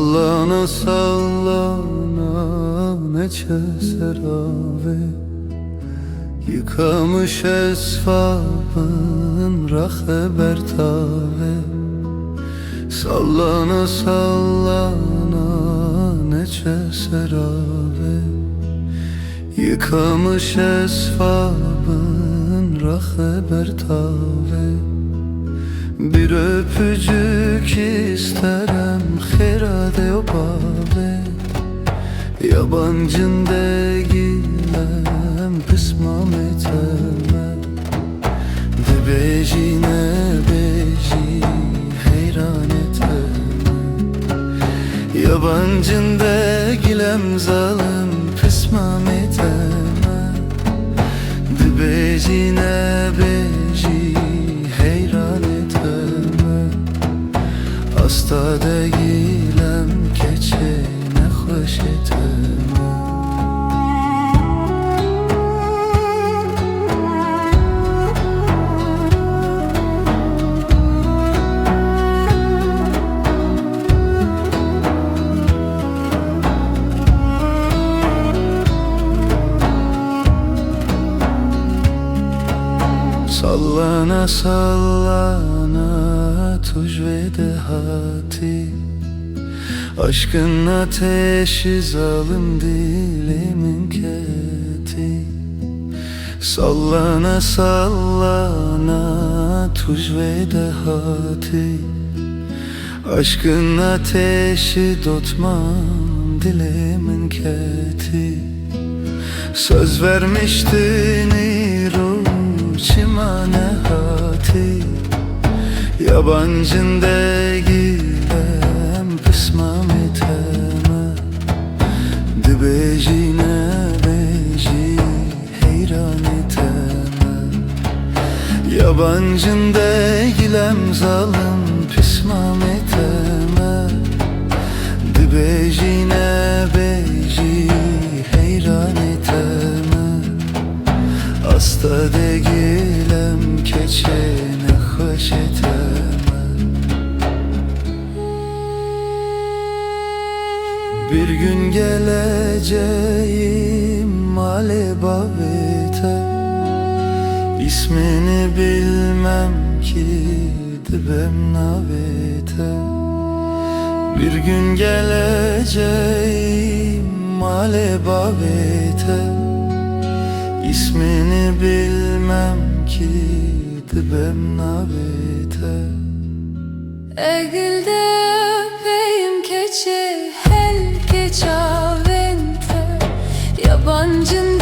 Sallana sallana neçe serave, yıkamış esfabın rahber tave. Sallana sallana neçe serave, yıkamış esfabın rahber tave. Bir öpücük isterem herade o babe, yabancın değilim pısmam eteme. De beji ne beji heyran eteme, yabancın değilim zalim pısmam eteme. De beji ne beji heyran eteme. Hasta değilim keçene hoş eteme. Sallana sallana tuj ve dehati, aşkın ateşi zalim dilimin keti. Sallana sallana tuj ve dehati, aşkın ateşi dotmam dilimin keti. Söz vermiştin çimane hati, yabancın değilim pısmam eteme. De beji ne beji heyran eteme, yabancın değilim zalim pısmam eteme. De beji ne beji heyran eteme. Hasta değilim keçene hoş eteme. Bir gün geleceğim male babete, İsmini bilmem ki dibem navete. Bir gün geleceğim male babete, İsmini bilmem ki dibem navete. Egilde öpeyim keçe hel keçavente, yabancın